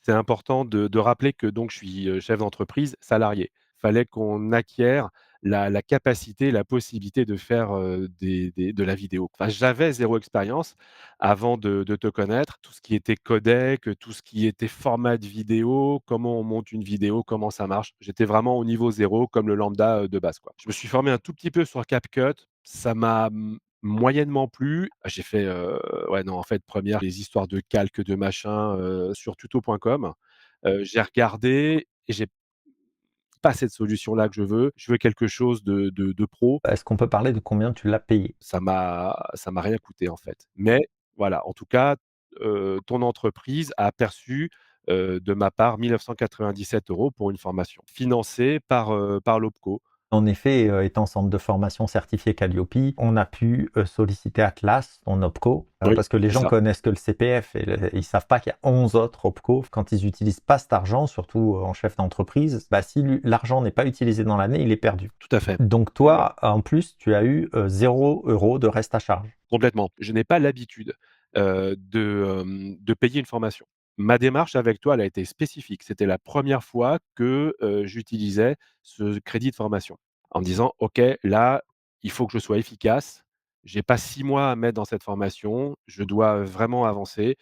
c'était important de rappeler que donc je suis, chef d'entreprise salarié. Fallait qu'on acquiert la capacité, la possibilité de faire, de la vidéo. Enfin, j'avais zéro expérience avant de te connaître. Tout ce qui était codec, tout ce qui était format de vidéo, comment on monte une vidéo, comment ça marche. J'étais vraiment au niveau zéro comme le lambda, de base, quoi. Je me suis formé un tout petit peu sur CapCut. Ça m'a, moyennement plu. J'ai fait, ouais, non, en fait, première les histoires de calques, de machin, sur tuto.com. J'ai regardé et j'ai pas cette solution-là que je veux. Je veux quelque chose de pro. Est-ce qu'on peut parler de combien tu l'as payé? Ça m'a rien coûté, en fait. Mais voilà, en tout cas, ton entreprise a perçu, de ma part 1 997 € pour une formation financée par l'OPCO. En effet, étant centre de formation certifié Qualiopi, on a pu, solliciter Atlas, ton OPCO, Oui, parce que les c'est gens ça, connaissent que le CPF et ils savent pas qu'il y a 11 autres OPCO. Quand ils utilisent pas cet argent, surtout, en chef d'entreprise, bah, si l'argent n'est pas utilisé dans l'année, il est perdu. tout à fait. Donc toi, en plus, tu as eu, 0 € de reste à charge. Complètement. Je n'ai pas l'habitude, de payer une formation. Ma démarche avec toi, elle a été spécifique. C'était la première fois que, j'utilisais ce crédit de formation. En me disant: «OK, là, il faut que je sois efficace. J'ai pas 6 mois à mettre dans cette formation. Je dois vraiment avancer.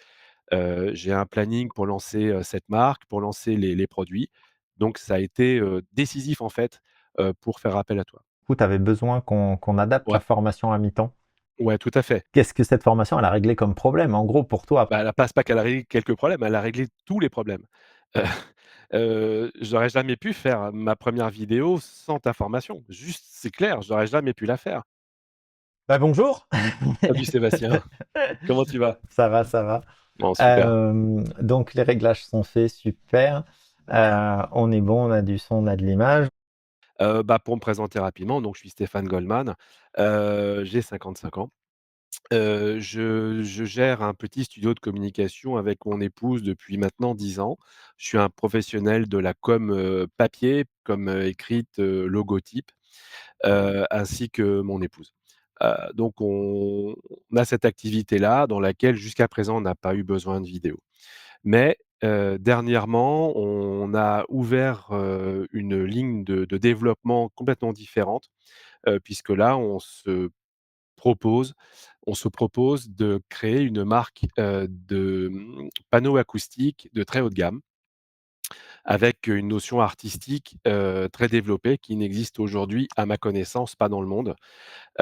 J'ai un planning pour lancer, cette marque, pour lancer les produits». Donc ça a été, décisif en fait, pour faire appel à toi. Du coup, tu avais besoin qu'on adapte la Ouais, formation à mi-temps. ouais, tout à fait. Qu'est-ce que cette formation, elle a réglé comme problème? En gros, pour toi? Bah, elle a pas qu'elle a réglé quelques problèmes, elle a réglé tous les problèmes. Heu j'aurais jamais pu faire ma première vidéo sans ta formation. Juste, c'est clair, j'aurais jamais pu la faire. Bah, bonjour! Salut Sébastien, comment tu vas? Ça va, ça va. Bon, super. Donc les réglages sont faits, super. On est bon, on a du son, on a de l'image. Bah, pour me présenter rapidement, donc je suis Stéphane Goldman, j'ai 55 ans. Je gère un petit studio de communication avec mon épouse depuis maintenant 10 ans. Je suis un professionnel de la com, papier, com, écrite, logotype, ainsi que mon épouse. Donc on a cette activité-là dans laquelle jusqu'à présent on n'a pas eu besoin de vidéo. Mais, dernièrement, on a ouvert, une ligne de développement complètement différente, puisque là propose on se propose de créer une marque, de, panneaux acoustiques de très haut de gamme, avec une notion artistique, très développée qui n'existe aujourd'hui, à ma connaissance, pas dans le monde.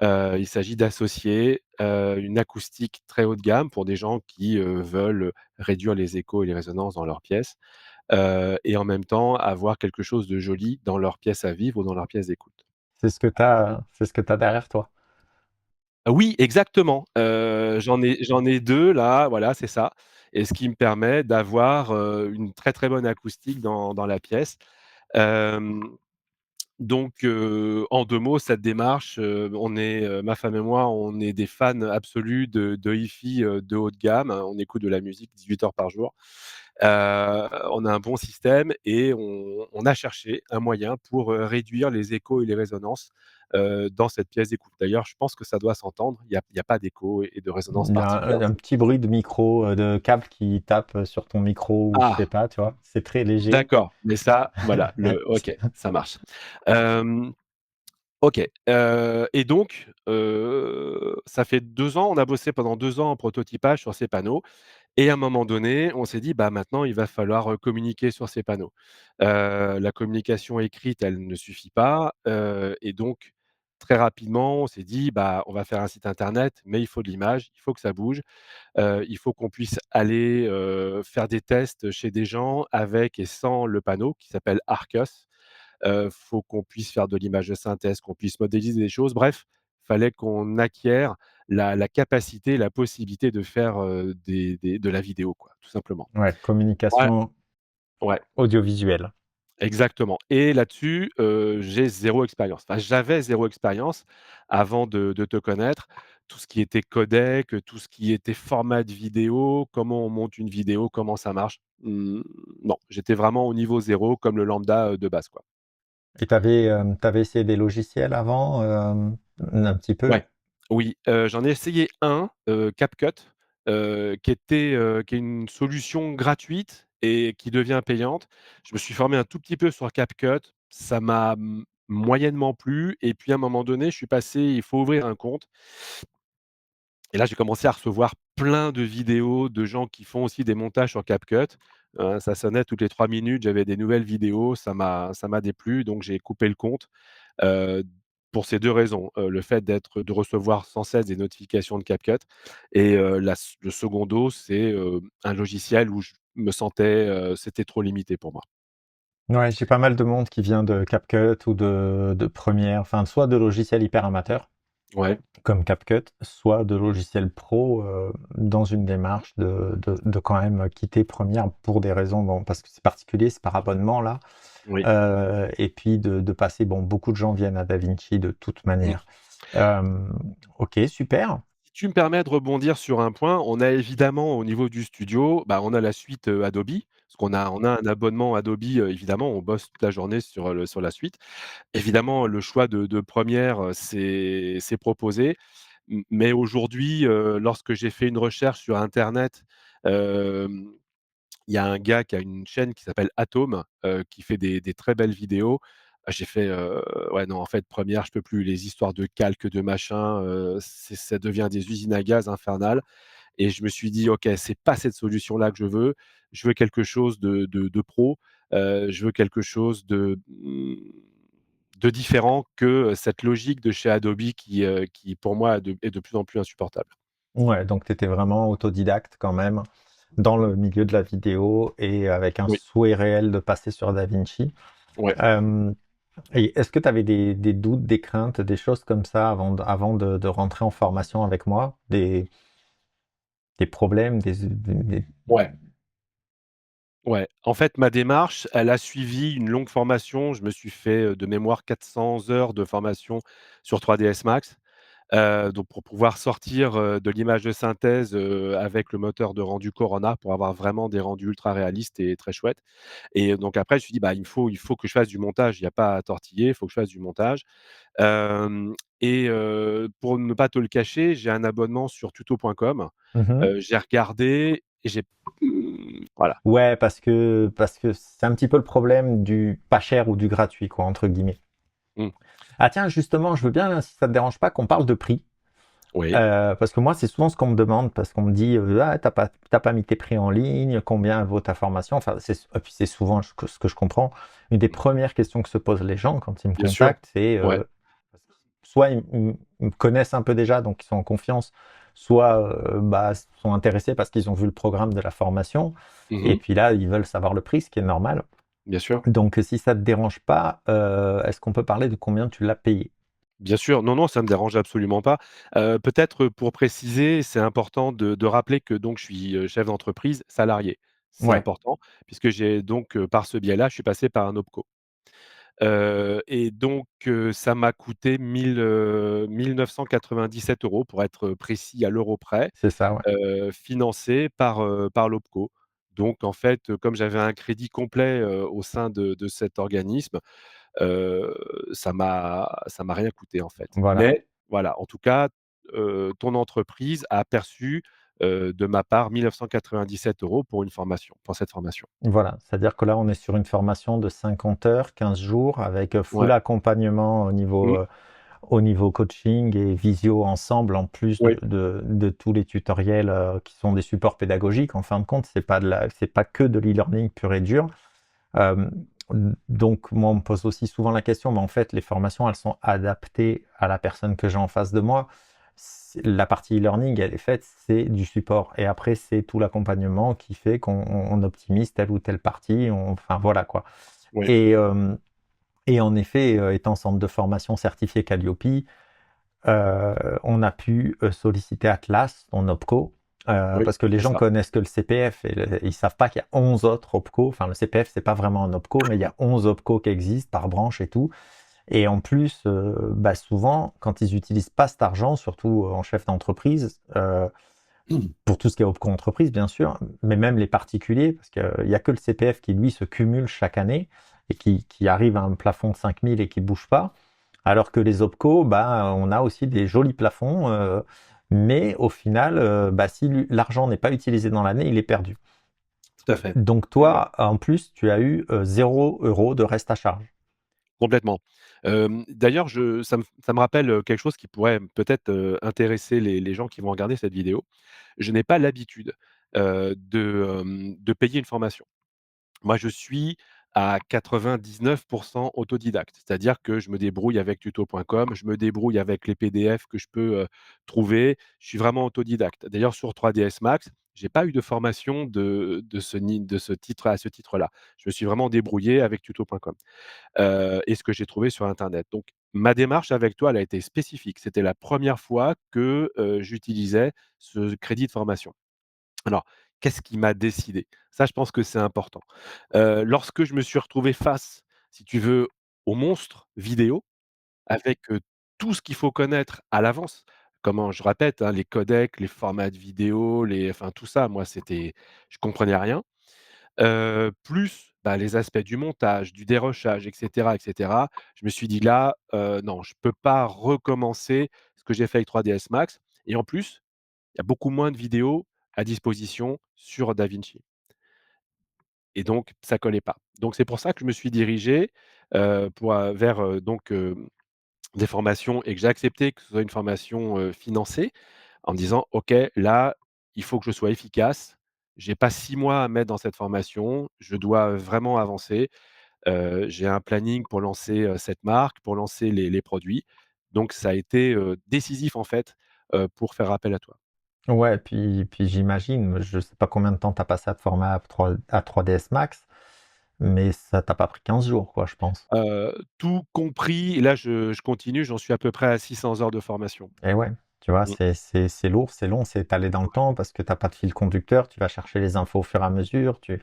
Il s'agit d'associer, une acoustique très haut de gamme pour des gens qui, veulent réduire les échos et les résonances dans leurs pièces, et en même temps avoir quelque chose de joli dans leur pièce à vivre ou dans leur pièce d'écoute. C'est ce que tu as derrière toi. Oui, exactement, j'en ai 2 là, voilà, c'est ça, et ce qui me permet d'avoir, une très, très bonne acoustique dans la pièce. Hem Donc, en 2 mots, cette démarche, on est, ma femme et moi, on est des fans absolus de hi-fi, de haut de gamme. On écoute de la musique 18 heures par jour. On a un bon système et on a cherché un moyen pour, réduire les échos et les résonances, dans cette pièce d'écoute. D'ailleurs, je pense que ça doit s'entendre. Il y a pas d'écho et de résonance Il y a particulière dans un cette petit bruit de micro, de câble qui tape, sur ton micro ou je sais ah! pas, tu vois? C'est très léger. D'accord, mais ça, voilà, OK, ça marche. Hem OK, et donc, ça fait 2 ans, on a bossé pendant 2 ans en prototypage sur ces panneaux, et à un moment donné, on s'est dit: «Bah, maintenant, il va falloir, communiquer sur ces panneaux». La communication écrite, elle ne suffit pas, et donc très rapidement, on s'est dit: «Bah, on va faire un site internet, mais il faut de l'image, il faut que ça bouge, il faut qu'on puisse aller, faire des tests chez des gens avec et sans le panneau», qui s'appelle Arcus. Faut qu'on puisse faire de l'image de synthèse, qu'on puisse modéliser des choses. Bref, fallait qu'on acquiert la capacité, la possibilité de faire, de la vidéo, quoi, tout simplement. Ouais, Ouais, communication ouais, audiovisuelle. exactement, et là-dessus, j'ai zéro expérience. Enfin, j'avais zéro expérience avant de te connaître. Tout ce qui était codec, tout ce qui était format de vidéo, comment on monte une vidéo, comment ça marche, non, j'étais vraiment au niveau zéro comme le lambda, de base, quoi. Et tu avais essayé des logiciels avant, un petit peu? Ouais, oui, j'en ai essayé un, CapCut, qui est une solution gratuite et qui devient payante. Je me suis formé un tout petit peu sur CapCut, ça m'a moyennement plu et puis à un moment donné, je suis passé il faut ouvrir un compte et là, j'ai commencé à recevoir plein de vidéos de gens qui font aussi des montages sur CapCut. Ça sonnait toutes les 3 minutes, j'avais des nouvelles vidéos, ça m'a déplu, donc j'ai coupé le compte, heu, pour ces 2 raisons. Le fait de recevoir sans cesse des notifications de CapCut et le secondo, c'est, un logiciel où je me sentais, c'était trop limité pour moi. Ouais, j'ai pas mal de monde qui vient de CapCut ou de Premiere, enfin soit de logiciels hyper amateurs Ouais. comme CapCut, soit de logiciels pro dans une démarche de quand même quitter Premiere pour des raisons, bon, parce que c'est particulier, c'est par abonnement là, Oui. et puis de passer, bon, beaucoup de gens viennent à DaVinci de toute Mmh. manière. Euh, ok, super. Si tu me permets de rebondir sur un point, on a évidemment au niveau du studio, bah, on a la suite, Adobe, parce qu'on a un abonnement Adobe, évidemment, on bosse toute la journée sur la suite. Évidemment, le choix de Premiere, c'est proposé. Mais aujourd'hui, lorsque j'ai fait une recherche sur internet, hem, il y a un gars qui a une chaîne qui s'appelle Atome, qui fait des très belles vidéos. J'ai fait, ouais, non, en fait, Premiere, je peux plus. Les histoires de calques, de machin, ça devient des usines à gaz infernales et je me suis dit: «OK, c'est pas cette solution-là que je veux. Je veux quelque chose de pro, je veux quelque chose de différent que, cette logique de chez Adobe qui pour moi est de plus en plus insupportable». Ouais, donc tu étais vraiment autodidacte quand même dans le milieu de la vidéo et avec un Oui, souhait réel de passer sur DaVinci. ouais. Euh, et est-ce que tu avais des doutes, des craintes, des choses comme ça avant de rentrer en formation avec moi? Des problèmes, Ouais. Ouais, en fait, ma démarche, elle a suivi une longue formation. Je me suis fait, de mémoire 400 heures de formation sur 3ds Max, donc pour pouvoir sortir, de l'image de synthèse, avec le moteur de rendu Corona pour avoir vraiment des rendus ultra réalistes et très chouettes et donc après je me suis dit: «Bah, il faut que je fasse du montage, il y a pas à tortiller, il faut que je fasse du montage». Hem et pour ne pas te le cacher, j'ai un abonnement sur tuto.com. Mhm. J'ai regardé et voilà. Ouais, parce que c'est un petit peu le problème du pas cher ou du gratuit, quoi, entre guillemets. Mmh. Ah tiens, justement, je veux bien, si ça te dérange pas, qu'on parle de prix. Oui, Parce que moi, c'est souvent ce qu'on me demande, parce qu'on me dit ah, t'as pas mis tes prix en ligne, combien vaut ta formation? Enfin, et puis c'est souvent ce que je comprends. Une des premières questions que se posent les gens quand ils me bien sûr. contactent, c'est Ouais. soit ils me connaissent un peu déjà, donc ils sont en confiance, soit bah, sont intéressés parce qu'ils ont vu le programme de la formation, et Mmh. puis là, ils veulent savoir le prix, ce qui est normal. Bien sûr. Donc, si ça te dérange pas, est-ce qu'on peut parler de combien tu l'as payé? Bien sûr. Non, non, ça me dérange absolument pas. Peut-être, pour préciser, c'est important de rappeler que donc je suis, chef d'entreprise salarié. C'est Ouais, important puisque j'ai donc, par ce biais-là, je suis passé par un OPCO. Et donc ça m'a coûté 1 997 € pour être précis à l'euro près, c'est ça, ouais. financé par l'OPCO. Donc en fait, comme j'avais un crédit complet, au sein de cet organisme, heu, ça m'a rien coûté en fait. Voilà. Mais voilà, en tout cas, ton entreprise a perçu, de ma part 1 997 € pour une formation, pour cette formation. Voilà, c'est-à-dire que là, on est sur une formation de 50 heures, 15 jours, avec full Ouais. accompagnement Mmh. au niveau coaching et visio ensemble, en plus Oui, de tous les tutoriels qui sont des supports pédagogiques. En fin de compte, c'est pas que de l'e-learning pur et dur. Euh, donc, moi, on me pose aussi souvent la question, mais en fait, les formations, elles sont adaptées à la personne que j'ai en face de moi. La partie e-learning, elle est faite, c'est du support. Et après, c'est tout l'accompagnement qui fait qu'on optimise telle ou telle partie. Enfin, voilà quoi. oui. Et, euh, et en effet, étant centre de formation certifié Calliope, on a pu solliciter Atlas, ton OPCO, Oui, parce que les c'est gens ça. connaissent que le CPF et ils savent pas qu'il y a 11 autres OPCO. Enfin, le CPF, c'est pas vraiment un OPCO, mais il y a 11 OPCO qui existent par branche et tout. Et en plus, bah, souvent, quand ils utilisent pas cet argent, surtout en chef d'entreprise, pour tout ce qui est OPCO entreprise, bien sûr, mais même les particuliers, parce qu'il n'y a que le CPF qui, lui, se cumule chaque année et qui arrive à un plafond de 5 000 et qui bouge pas. Alors que les OPCO, bah, on a aussi des jolis plafonds, mais au final, bah, si l'argent n'est pas utilisé dans l'année, il est perdu. tout à fait. Donc Mmh. toi, en plus, tu as eu 0 € de reste à charge. Complètement. D'ailleurs, ça me rappelle, quelque chose qui pourrait peut-être, intéresser les gens qui vont regarder cette vidéo. Je n'ai pas l'habitude, de payer une formation. Moi, je suis à 99 autodidacte. C'est-à-dire que je me débrouille avec tuto.com, je me débrouille avec les PDF que je peux, trouver. Je suis vraiment autodidacte. D'ailleurs, sur 3ds Max, j'ai pas eu de formation de ce titre à ce titre-là. Je me suis vraiment débrouillé avec tuto.com, et ce que j'ai trouvé sur internet. Donc ma démarche avec toi, elle a été spécifique. C'était la première fois que, j'utilisais ce crédit de formation. Alors, qu'est-ce qui m'a décidé? Ça, je pense que c'est important. Lorsque je me suis retrouvé face, si tu veux, au monstre vidéo avec, tout ce qu'il faut connaître à l'avance. Comment je répète, hein, les codecs, les formats de vidéo, enfin tout ça, moi, je comprenais rien. Plus, bah, les aspects du montage, du dérochage et cetera. Je me suis dit: «Là, non, je peux pas recommencer ce que j'ai fait avec 3ds Max», et en plus, il y a beaucoup moins de vidéos à disposition sur DaVinci, et donc ça collait pas. Donc c'est pour ça que je me suis dirigé, vers, des formations, et que j'ai accepté que ce soit une formation, financée, en me disant: «OK, là, il faut que je sois efficace. J'ai pas 6 mois à mettre dans cette formation, je dois vraiment avancer». J'ai un planning pour lancer, cette marque, pour lancer les produits. Donc ça a été, décisif en fait, pour faire appel à toi. Ouais, puis j'imagine, je sais pas combien de temps tu as passé à te former à 3ds Max, mais ça t'a pas pris 15 jours, quoi, je pense. Tout compris, et là je continue, j'en suis à peu près à 600 heures de formation. Et ouais, tu vois, Mmh, c'est lourd, c'est long, c'est étalé dans le temps parce que t'as pas de fil conducteur, tu vas chercher les infos au fur et à mesure, mmh.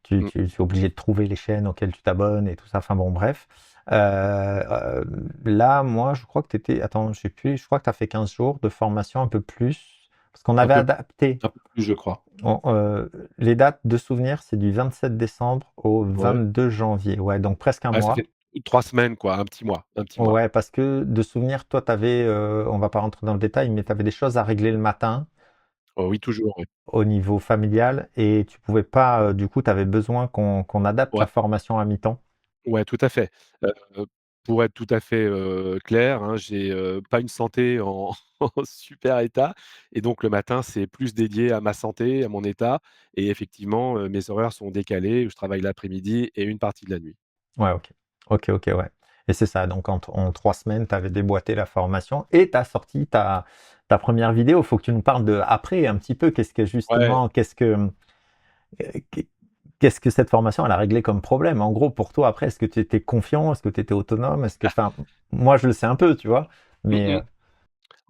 tu es obligé de trouver les chaînes auxquelles tu t'abonnes et tout ça, enfin bon, bref. Là, moi, je crois que tu étais, attends, je sais plus, je crois que tu as fait 15 jours de formation, un peu plus, parce qu'on Un avait peu adapté. un peu plus, je crois. On- euh, les dates de souvenir, c'est du 27 décembre au Ouais. 22 janvier, ouais, donc presque un Ah, ça mois. fait 3 semaines quoi, un petit mois, un petit mois. Ouais, parce que de souvenir, toi, tu avais, on va pas rentrer dans le détail, mais tu avais des choses à régler le matin Oh oui, toujours, oui. au niveau familial et tu pouvais pas, du coup, tu avais besoin qu'on adapte la Ouais, formation à mi-temps. ouais, tout à fait. Pour être tout à fait, clair, hein, j'ai, pas une santé en en super état, et donc le matin, c'est plus dédié à ma santé, à mon état, et effectivement, mes horaires sont décalés, je travaille l'après-midi et une partie de la nuit. Ouais, OK. OK, OK, ouais. Et c'est ça, donc en 3 semaines, tu avais déboîté la formation et tu as sorti ta première vidéo. Faut que tu nous parles de après un petit peu. Qu'est-ce que Ouais. justement, qu'est qu'est-ce que cette formation, elle a réglé comme problème? En gros, pour toi, après, est-ce que tu étais confiant? Est-ce que tu étais autonome? Est-ce que, enfin, moi, je le sais un peu, tu vois? Mmh Mais mh.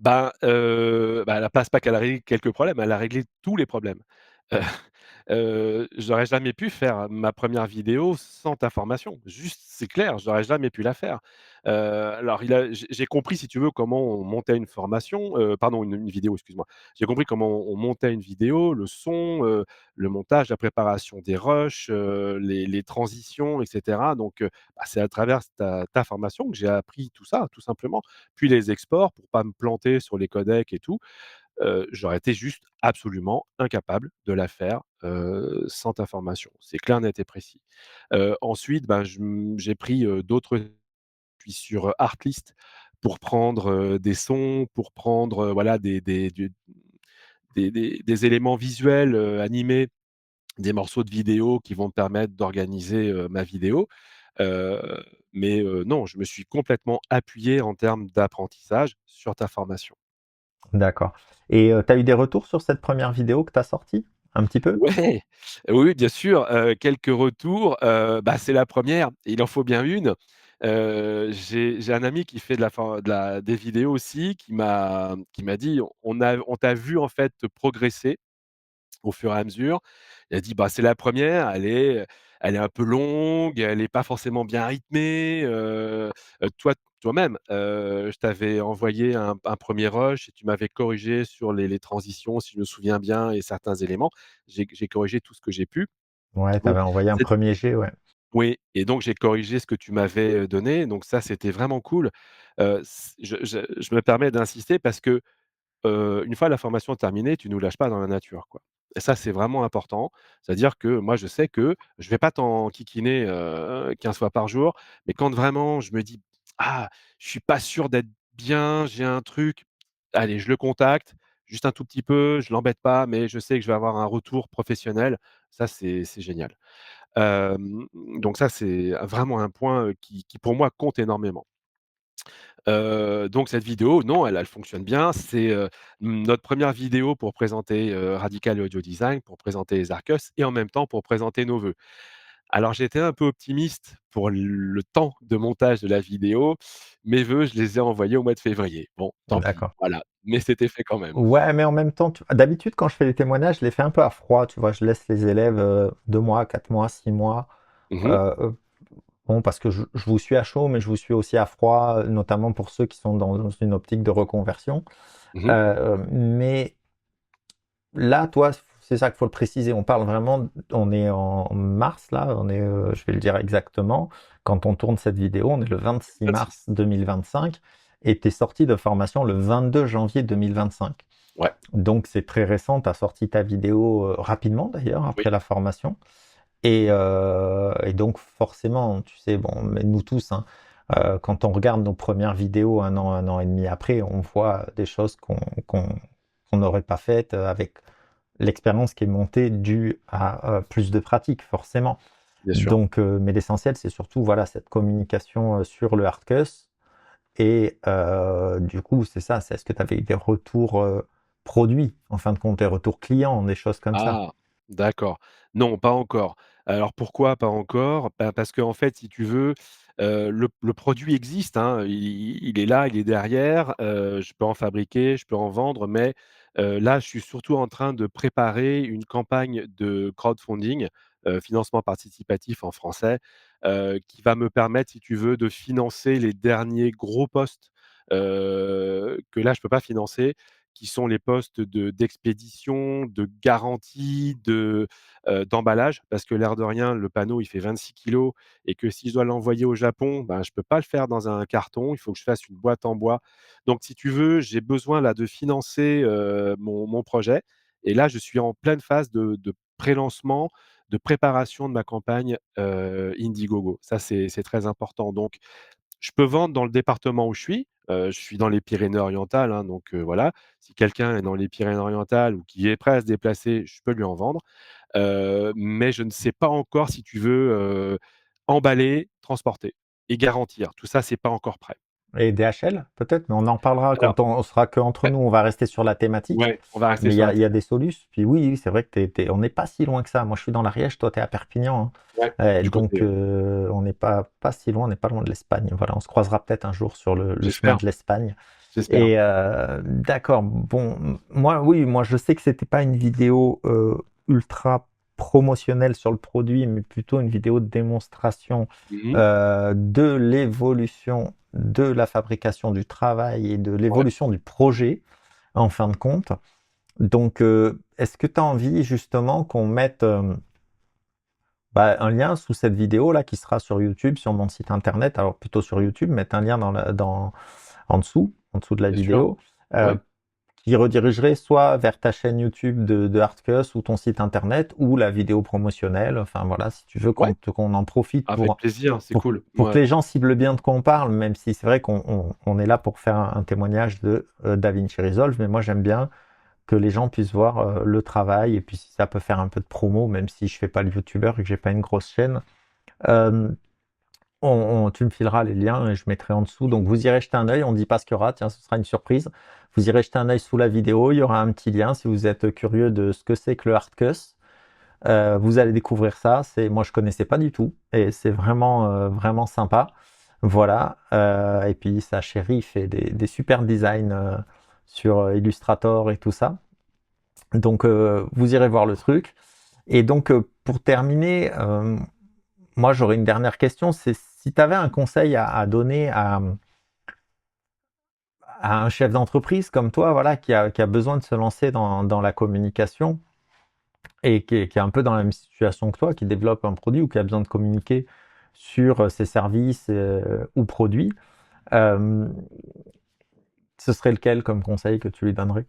Elle a pas qu'elle a réglé quelques problèmes, elle a réglé tous les problèmes. Heu J'aurais jamais pu faire ma première vidéo sans ta formation. Juste, c'est clair, j'aurais jamais pu la faire. Alors j'ai compris, si tu veux, comment on montait une formation, pardon, une vidéo, excuse-moi. J'ai compris comment on montait une vidéo, le son, le montage, la préparation des rushs, les transitions et cetera. Donc, c'est à travers ta formation que j'ai appris tout ça, tout simplement. Puis les exports pour pas me planter sur les codecs et tout. J'aurais été juste absolument incapable de la faire, sans ta formation. C'est clair, net et précis. Ensuite, j'ai pris, d'autres, puis sur, Artlist pour prendre, des sons, pour prendre, voilà, des éléments visuels, animés, des morceaux de vidéo qui vont me permettre d'organiser, ma vidéo. Heu, non, je me suis complètement appuyé en termes d'apprentissage sur ta formation. d'accord. Et tu as eu des retours sur cette première vidéo que tu as sortie? Un petit peu? Ouais, oui, oui, bien sûr, quelques retours, c'est la première, il en faut bien une. J'ai un ami qui fait des vidéos aussi, qui m'a dit: On t'a vu en fait progresser au fur et à mesure». Il a dit: «Bah, c'est la première, elle est un peu longue, elle est pas forcément bien rythmée, toi-même, je t'avais envoyé un 1er rush et tu m'avais corrigé sur les transitions, si je me souviens bien, et certains éléments. J'ai corrigé tout ce que j'ai pu». Ouais, tu Donc avais envoyé un cette premier jet, ouais. Oui, et donc j'ai corrigé ce que tu m'avais, donné, donc ça, c'était vraiment cool. Je me permets d'insister parce que, une fois la formation terminée, tu nous lâches pas dans la nature, quoi. Et ça, c'est vraiment important. C'est-à-dire que moi, je sais que je vais pas t'enquiquiner, 15 fois par jour, mais quand vraiment je me dis: «Ah, je suis pas sûr d'être bien, j'ai un truc», allez, je le contacte, juste un tout petit peu, je l'embête pas, mais je sais que je vais avoir un retour professionnel. Ça, c'est génial. Donc ça, c'est vraiment un point, qui pour moi compte énormément. Donc cette vidéo, non, elle fonctionne bien. C'est, notre première vidéo pour présenter, Radical Audio Design, pour présenter les Arcus et en même temps pour présenter nos vœux. Alors j'étais un peu optimiste pour le temps de montage de la vidéo. Mes vœux, je les ai envoyés au mois de février. Bon, tant pis, D'accord. voilà, mais c'était fait quand même. Ouais, mais en même temps, d'habitude, quand je fais les témoignages, je les fais un peu à froid, tu vois. Je laisse les élèves 2 mois, 4 mois, 6 mois. Mmh mh. Euh, bon, parce que je vous suis à chaud, mais je vous suis aussi à froid, notamment pour ceux qui sont dans une optique de reconversion. Mmh. Mais là, toi, c'est ça qu'il faut le préciser. On parle vraiment, on est en mars là, on est, je vais le dire exactement. Quand on tourne cette vidéo, on est le 26 26. mars 2025 et tu es sorti de formation le 22 janvier 2025. Ouais, Donc c'est très récent, tu as sorti ta vidéo rapidement d'ailleurs oui, après la formation. Et donc forcément, tu sais, bon, mais nous tous, hein, quand on regarde nos premières vidéos un an et demi après, on voit des choses qu'on n'aurait pas faites avec l'expérience qui est montée due à plus de pratique, forcément. bien sûr. Donc, mais l'essentiel, c'est surtout voilà, cette communication sur le Hardcuss. Et du coup, c'est ça, c'est est-ce que tu avais eu des retours produits, en fin de compte, des retours clients, des choses comme ça? Ah! D'accord. Non, pas encore. Alors pourquoi pas encore? Bah, parce qu'en fait, si tu veux, le produit existe, hein, il est là, il est derrière, je peux en fabriquer, je peux en vendre, mais là, je suis surtout en train de préparer une campagne de crowdfunding, financement participatif en français, qui va me permettre, si tu veux, de financer les derniers gros postes, que là, je peux pas financer, qui sont les postes d'expédition, de garantie, d'emballage. Parce que l'air de rien, le panneau, il fait 26 kilos et que si je dois l'envoyer au Japon, ben, je peux pas le faire dans un carton, il faut que je fasse une boîte en bois. Donc si tu veux, j'ai besoin là de financer, mon projet et là, je suis en pleine phase de pré-lancement, de préparation de ma campagne, Indiegogo. Ça, c'est très important. Donc je peux vendre dans le département où je suis dans les Pyrénées-Orientales, hein, donc voilà. Si quelqu'un est dans les Pyrénées-Orientales ou qui est prêt à se déplacer, je peux lui en vendre. Mais je ne sais pas encore, si tu veux, emballer, transporter et garantir. Tout ça, c'est pas encore prêt. Et DHL, peut-être, mais on en parlera Alors, quand on sera qu'entre ouais, nous, on va rester sur la thématique. ouais, on va rester Mais sur la il y a des thématique. solutions. Puis oui, oui, c'est vrai que on n'est pas si loin que ça. Moi, je suis dans l'Ariège, toi, tu es à Perpignan, Ouais, hein. du côté, Donc, on n'est pas si loin, on n'est pas loin de l'Espagne. Voilà, on se croisera peut-être un jour sur le chemin j'espère, de l'Espagne. j'espère. Et d'accord. Bon, moi, oui, moi, je sais que c'était pas une vidéo ultra promotionnelle sur le produit, mais plutôt une vidéo de démonstration Mmh mh. de l'évolution de la fabrication du travail et de Ouais. l'évolution du projet, en fin de compte. Donc, est-ce que tu as envie justement qu'on mette un lien sous cette vidéo là qui sera sur YouTube, sur mon site internet, alors plutôt sur YouTube, mettre un lien en dessous de la Bien sûr. vidéo, euh, Ouais. qui redirigerait soit vers ta chaîne YouTube de Hardcuss ou ton site internet ou la vidéo promotionnelle. Enfin voilà, si tu veux Ouais, qu'on en profite avec plaisir, c'est cool. pour Ouais. que les gens ciblent bien de quoi on parle, même si c'est vrai qu'on est là pour faire un témoignage de DaVinci Resolve, mais moi j'aime bien que les gens puissent voir le travail et puis si ça peut faire un peu de promo, même si je fais pas le youtubeur et que j'ai pas une grosse chaîne. Euh, tu me fileras les liens et je mettrai en dessous. Donc vous irez jeter un œil, on ne dit pas ce qu'il y aura, tiens, ce sera une surprise. Vous irez jeter un œil sous la vidéo, il y aura un petit lien si vous êtes curieux de ce que c'est que le Hardcuss. Vous allez découvrir ça, moi je connaissais pas du tout et c'est vraiment, vraiment sympa. Voilà, et puis sa chérie fait des super designs sur Illustrator et tout ça. Donc vous irez voir le truc. Et donc pour terminer, moi j'aurais une dernière question, c'est si tu avais un conseil à donner à un chef d'entreprise comme toi, voilà, qui a besoin de se lancer dans la communication et qui est un peu dans la même situation que toi, qui développe un produit ou qui a besoin de communiquer sur ses services ou produits, euh, ce serait lequel comme conseil que tu lui donnerais?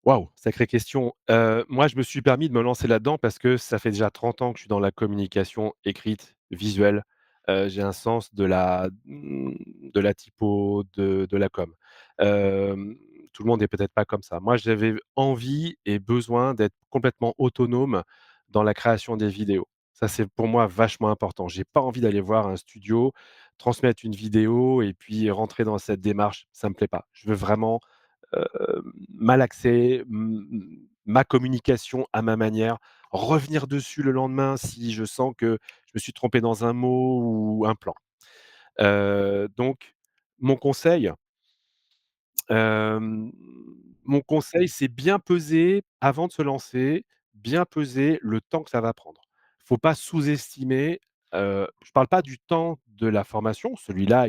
Waouh, sacrée question. Moi, je me suis permis de me lancer là-dedans parce que ça fait déjà 30 ans que je suis dans la communication écrite, visuelle. J'ai un sens de la typo, de la com. Hem, Tout le monde est peut-être pas comme ça. Moi, j'avais envie et besoin d'être complètement autonome dans la création des vidéos. Ça, c'est pour moi vachement important. J'ai pas envie d'aller voir un studio, transmettre une vidéo et puis rentrer dans cette démarche. Ça me plaît pas. Je veux vraiment malaxer ma communication à ma manière, revenir dessus le lendemain si je sens que je me suis trompé dans un mot ou un plan. Donc mon conseil, hem, mon conseil, c'est bien peser avant de se lancer, bien peser le temps que ça va prendre. Faut pas sous-estimer, je parle pas du temps de la formation, celui-là,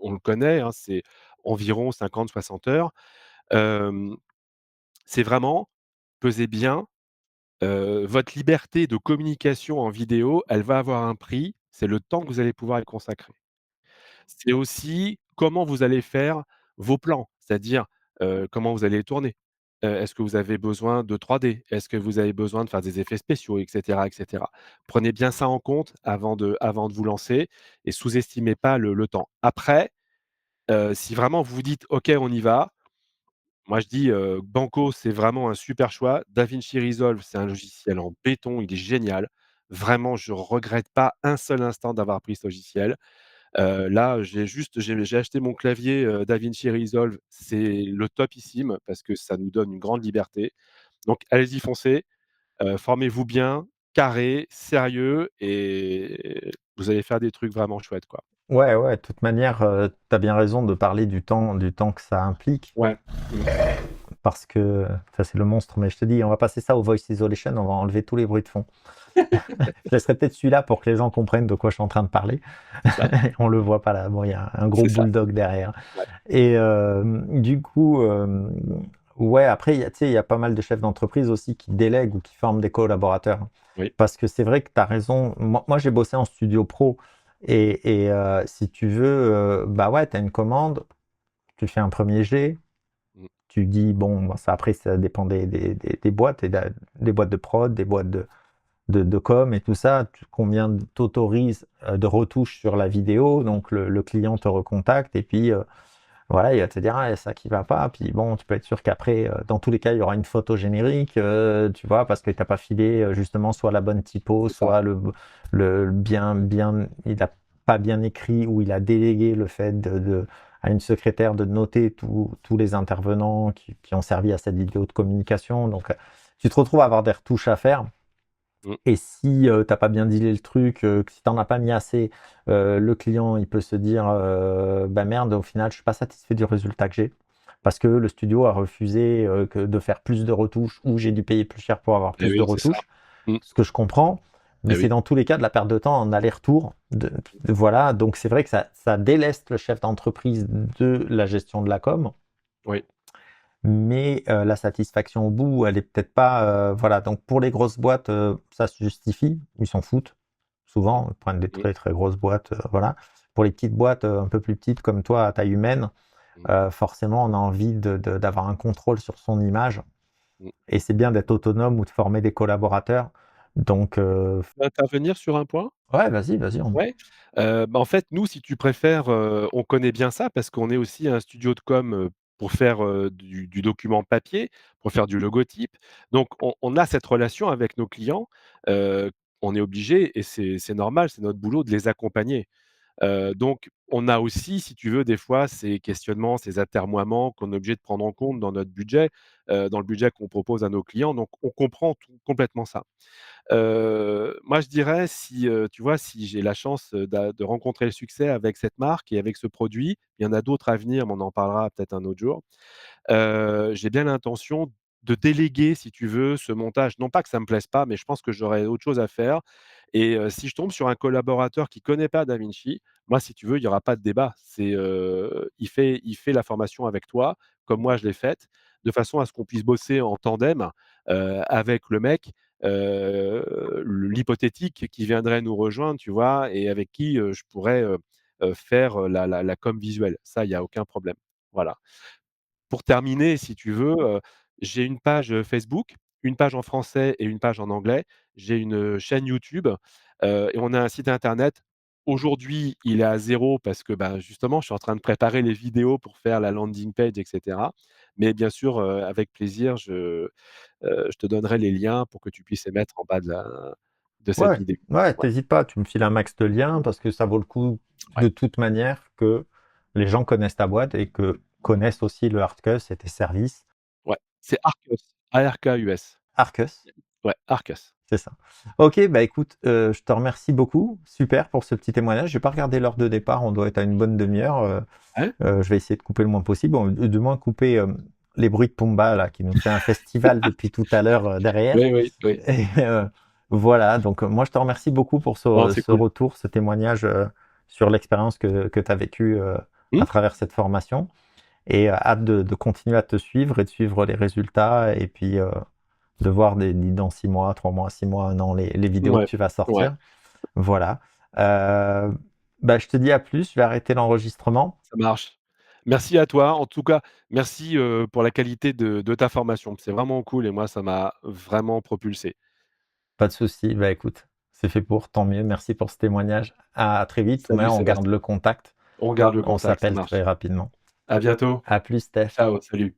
on le connaît, hein, c'est environ 50-60 heures. Hem C'est vraiment peser bien, votre liberté de communication en vidéo, elle va avoir un prix, c'est le temps que vous allez pouvoir y consacrer. C'est aussi comment vous allez faire vos plans, c'est-à-dire, comment vous allez les tourner. Est-ce que vous avez besoin de 3D? Est-ce que vous avez besoin de faire des effets spéciaux et cetera et cetera? Prenez bien ça en compte avant de vous lancer et sous-estimez pas le temps. Après, si vraiment vous vous dites: «OK, on y va», moi, je dis, banco, c'est vraiment un super choix. DaVinci Resolve, c'est un logiciel en béton, il est génial. Vraiment, je regrette pas un seul instant d'avoir pris ce logiciel. Là, j'ai acheté mon clavier, DaVinci Resolve, c'est le topissime parce que ça nous donne une grande liberté. Donc allez-y, foncez, formez-vous bien, carré, sérieux et vous allez faire des trucs vraiment chouettes, quoi. Ouais, ouais, de toute manière, tu as bien raison de parler du temps que ça implique, Ouais. Mmh. parce que ça, c'est le monstre, mais je te dis, on va passer ça au voice isolation, on va enlever tous les bruits de fond. Je laisserai peut-être celui-là pour que les gens comprennent de quoi je suis en train de parler. C'est ça, On le voit pas là, bon, il y a un gros c'est ça. bulldog derrière. Ouais. Et du coup, ouais, après, tu sais, il y a pas mal de chefs d'entreprise aussi qui délèguent ou qui forment des collaborateurs. Oui. Parce que c'est vrai que tu as raison. Moi j'ai bossé en studio pro. Et si tu veux, bah ouais, tu as une commande, tu fais un premier jet, Mmh. tu dis, bon, bah, ça, après, ça dépend des boîtes, des boîtes de prod, des boîtes de com et tout ça, combien t'autorises de retouches sur la vidéo, donc le client te recontacte et puis voilà, il va te dire ah, il y a ça qui va pas, puis bon, tu peux être sûr qu'après, dans tous les cas, il y aura une photo générique, tu vois, parce que tu n'as pas filé justement soit la bonne typo, C'est ça. soit le bien, il n'a pas bien écrit ou il a délégué le fait à une secrétaire de noter tous les intervenants qui ont servi à cette vidéo de communication. Donc, tu te retrouves à avoir des retouches à faire. Mmh. Et si t'as pas bien dealé le truc, que si t'en as pas mis assez, le client il peut se dire bah merde, au final je suis pas satisfait du résultat que j'ai parce que le studio a refusé de faire plus de retouches ou j'ai dû payer plus cher pour avoir Et plus de oui, c'est ça. retouches. Mmh. Ce que je comprends, mais Et c'est oui. dans tous les cas de la perte de temps en aller-retour. Voilà, donc c'est vrai que ça déleste le chef d'entreprise de la gestion de la com. Oui. Mais la satisfaction au bout, elle est peut-être pas. Voilà, donc pour les grosses boîtes, ça se justifie, ils s'en foutent. Souvent, ils prennent des Mmh. très très grosses boîtes, voilà. Pour les petites boîtes un peu plus petites comme toi, à taille humaine, Mmh. forcément, on a envie d'avoir un contrôle sur son image. Mmh. Et c'est bien d'être autonome ou de former des collaborateurs. Donc, Intervenir sur un point? ouais, vas-y, vas-y. Ouais, bah, en fait, nous, si tu préfères, on connaît bien ça parce qu'on est aussi un studio de com, pour faire, du document papier, pour faire du logotype. Donc on a cette relation avec nos clients, heu, on est obligé et c'est normal, c'est notre boulot de les accompagner. Donc on a aussi, si tu veux, des fois, ces questionnements, ces atermoiements qu'on est obligé de prendre en compte dans notre budget, dans le budget qu'on propose à nos clients. Donc on comprend tout complètement ça. Moi, je dirais si, tu vois, si j'ai la chance, de rencontrer le succès avec cette marque et avec ce produit, il y en a d'autres à venir, mais on en parlera peut-être un autre jour. J'ai bien l'intention de déléguer, si tu veux, ce montage. Non pas que ça me plaise pas, mais je pense que j'aurais autre chose à faire et si je tombe sur un collaborateur qui connaît pas DaVinci, moi, si tu veux, il y aura pas de débat. Il fait la formation avec toi, comme moi je l'ai faite, de façon à ce qu'on puisse bosser en tandem, avec le mec, l'hypothétique qui viendrait nous rejoindre, tu vois? Et avec qui, je pourrais, faire, la com visuelle. Ça, il y a aucun problème. Voilà. Pour terminer, si tu veux, J'ai une page, Facebook, une page en français et une page en anglais. J'ai une, chaîne YouTube, et on a un site internet. Aujourd'hui, il est à zéro parce que, bah, justement, je suis en train de préparer les vidéos pour faire la landing page et cetera. Mais bien sûr, avec plaisir, je te donnerai les liens pour que tu puisses les mettre en bas de cette Ouais, vidéo. ouais, Ouais, t'hésites pas, tu me files un max de liens parce que ça vaut le coup ouais, de toute manière que les gens connaissent ta boîte et que connaissent aussi le Arcus et tes services. ouais. C'est Arcus, Arcus. Arcus, Ouais, Arcus. c'est ça. Ok, bah écoute, je te remercie beaucoup, super pour ce petit témoignage. Je vais pas regarder l'heure de départ, on doit être à une bonne demi-heure. Ouais. Je vais essayer de couper le moins possible, du moins couper les bruits de Pumba là qui nous fait un festival depuis tout à l'heure derrière. Oui, oui, oui. Et voilà, donc moi je te remercie beaucoup pour Bon, ce, c'est ce cool. retour, ce témoignage sur l'expérience que tu as vécue Mmh? à travers cette formation. Et hâte de continuer à te suivre et de suivre les résultats et puis de voir dans 6 mois, 3 mois, 6 mois, un an, les vidéos que Ouais, tu vas ouais, sortir. Voilà. Euh, Bah, je te dis à plus, je vais arrêter l'enregistrement. ça marche. Merci à toi. En tout cas, merci, pour la qualité de ta formation. C'est vraiment cool et moi, ça m'a vraiment propulsé. Pas de souci. Bah écoute, c'est fait pour, tant mieux. Merci pour ce témoignage. À très vite. Salut Mais on garde Sébastien. le contact. On garde le On contact, ça s'appelle très marche. rapidement. À bientôt. À plus, Steph. Ciao, salut.